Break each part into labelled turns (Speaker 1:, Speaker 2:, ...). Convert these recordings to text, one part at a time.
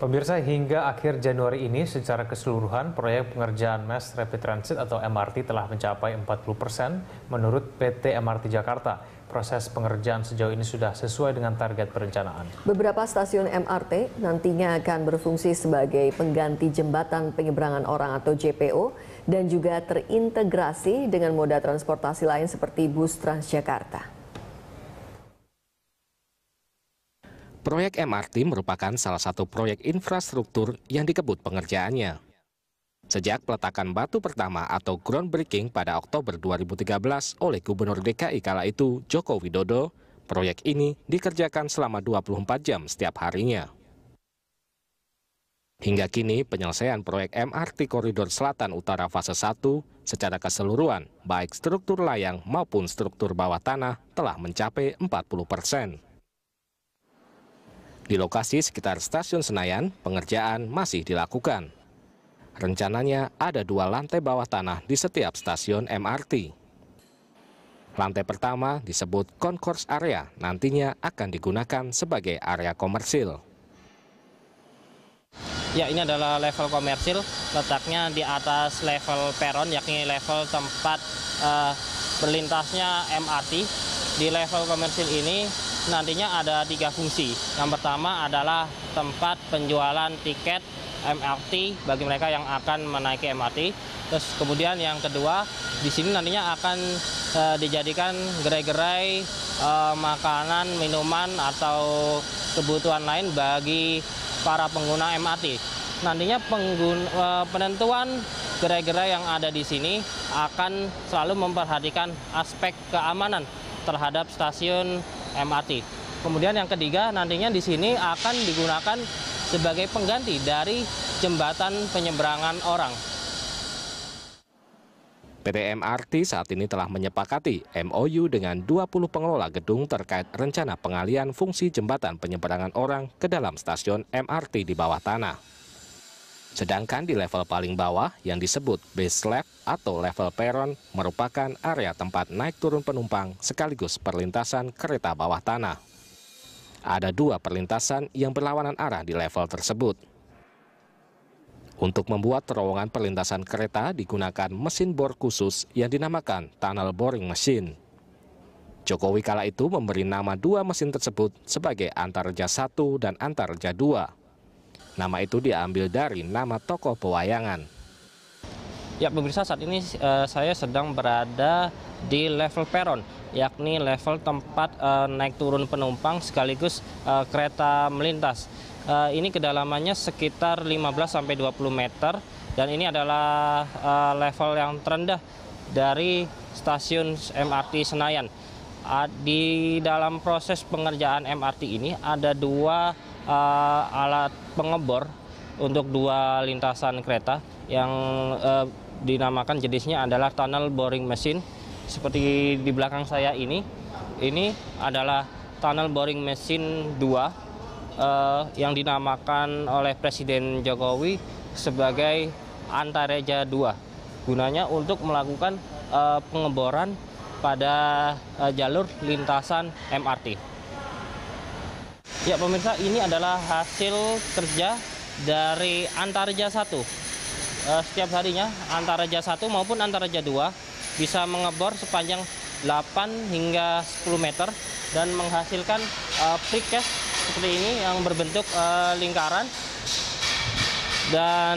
Speaker 1: Pemirsa, hingga akhir Januari ini secara keseluruhan proyek pengerjaan Mass Rapid Transit atau MRT telah mencapai 40% menurut PT MRT Jakarta. Proses pengerjaan sejauh ini sudah sesuai dengan target perencanaan.
Speaker 2: Beberapa stasiun MRT nantinya akan berfungsi sebagai pengganti jembatan penyeberangan orang atau JPO dan juga terintegrasi dengan moda transportasi lain seperti bus Transjakarta.
Speaker 3: Proyek MRT merupakan salah satu proyek infrastruktur yang dikebut pengerjaannya. Sejak peletakan batu pertama atau groundbreaking pada Oktober 2013 oleh Gubernur DKI kala itu, Joko Widodo, proyek ini dikerjakan selama 24 jam setiap harinya. Hingga kini, penyelesaian proyek MRT Koridor Selatan Utara fase 1 secara keseluruhan, baik struktur layang maupun struktur bawah tanah, telah mencapai 40%. Di lokasi sekitar Stasiun Senayan, pengerjaan masih dilakukan. Rencananya ada 2 lantai bawah tanah di setiap stasiun MRT. Lantai pertama disebut Concourse Area, nantinya akan digunakan sebagai area komersil.
Speaker 4: Ya, ini adalah level komersil, letaknya di atas level peron, yakni level tempat berlintasnya MRT. Di level komersil ini nantinya ada 3 fungsi. Yang pertama adalah tempat penjualan tiket MRT bagi mereka yang akan menaiki MRT. Terus kemudian yang kedua, di sini nantinya akan dijadikan gerai-gerai makanan, minuman atau kebutuhan lain bagi para pengguna MRT. Nantinya penentuan gerai-gerai yang ada di sini akan selalu memperhatikan aspek keamanan terhadap stasiun MRT. Kemudian yang ketiga, nantinya di sini akan digunakan sebagai pengganti dari jembatan penyeberangan orang.
Speaker 3: PT MRT saat ini telah menyepakati MOU dengan 20 pengelola gedung terkait rencana pengalihan fungsi jembatan penyeberangan orang ke dalam stasiun MRT di bawah tanah. Sedangkan di level paling bawah yang disebut base slab atau level peron merupakan area tempat naik turun penumpang sekaligus perlintasan kereta bawah tanah. Ada 2 perlintasan yang berlawanan arah di level tersebut. Untuk membuat terowongan perlintasan kereta digunakan mesin bor khusus yang dinamakan tunnel boring machine. Jokowi kala itu memberi nama 2 mesin tersebut sebagai Antareja 1 dan Antareja 2. Nama itu diambil dari nama tokoh pewayangan.
Speaker 4: Ya, pemirsa, saat ini saya sedang berada di level peron, yakni level tempat naik turun penumpang sekaligus kereta melintas. Ini kedalamannya sekitar 15-20 meter dan ini adalah level yang terendah dari stasiun MRT Senayan. Di dalam proses pengerjaan MRT ini ada 2 alat pengebor untuk 2 lintasan kereta yang dinamakan jenisnya adalah tunnel boring machine. Seperti di belakang saya ini adalah tunnel boring machine 2 yang dinamakan oleh Presiden Jokowi sebagai Antareja 2. Gunanya untuk melakukan pengeboran pada jalur lintasan MRT. Ya, pemirsa, ini adalah hasil kerja dari Antareja 1. Setiap harinya Antareja 1 maupun Antareja 2 bisa mengebor sepanjang 8 hingga 10 meter dan menghasilkan precast seperti ini yang berbentuk lingkaran. Dan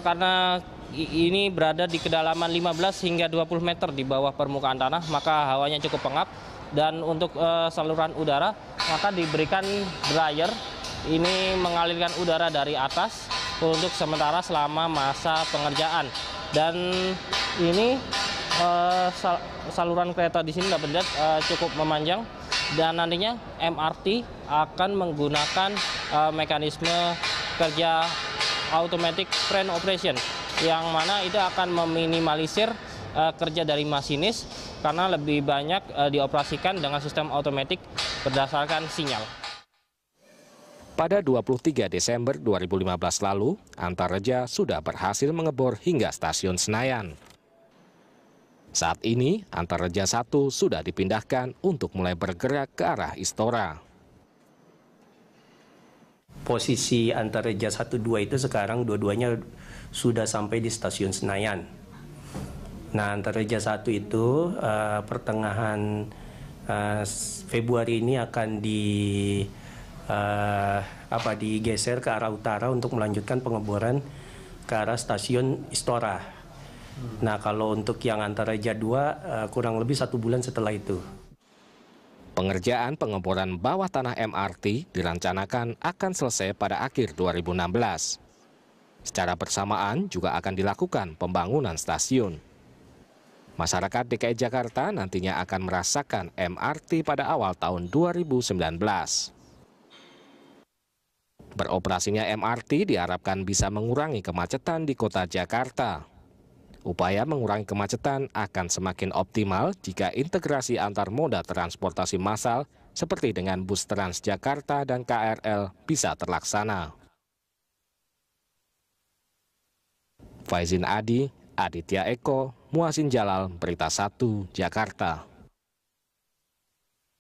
Speaker 4: karena ini berada di kedalaman 15 hingga 20 meter di bawah permukaan tanah, maka hawanya cukup pengap. Dan untuk saluran udara, maka diberikan dryer, ini mengalirkan udara dari atas untuk sementara selama masa pengerjaan. Dan ini saluran kereta di sini dapat dilihat cukup memanjang dan nantinya MRT akan menggunakan mekanisme kerja automatic train operation, yang mana itu akan meminimalisir kerja dari masinis karena lebih banyak dioperasikan dengan sistem otomatis berdasarkan sinyal.
Speaker 3: Pada 23 Desember 2015 lalu, Antareja sudah berhasil mengebor hingga stasiun Senayan. Saat ini, Antareja 1 sudah dipindahkan untuk mulai bergerak ke arah Istora.
Speaker 5: Posisi Antareja 1, 2 itu sekarang dua-duanya sudah sampai di stasiun Senayan. Nah, Antareja 1 itu pertengahan Februari ini akan digeser ke arah utara untuk melanjutkan pengeboran ke arah stasiun Istora. Nah, kalau untuk yang Antareja 2 kurang lebih 1 bulan setelah itu.
Speaker 3: Pengerjaan pengeboran bawah tanah MRT direncanakan akan selesai pada akhir 2016. Secara bersamaan juga akan dilakukan pembangunan stasiun. Masyarakat DKI Jakarta nantinya akan merasakan MRT pada awal tahun 2019. Beroperasinya MRT diharapkan bisa mengurangi kemacetan di kota Jakarta. Upaya mengurangi kemacetan akan semakin optimal jika integrasi antar moda transportasi massal seperti dengan bus Transjakarta dan KRL bisa terlaksana. Faizin Adi, Aditya Eko, Muhsin Jalal, Berita 1, Jakarta.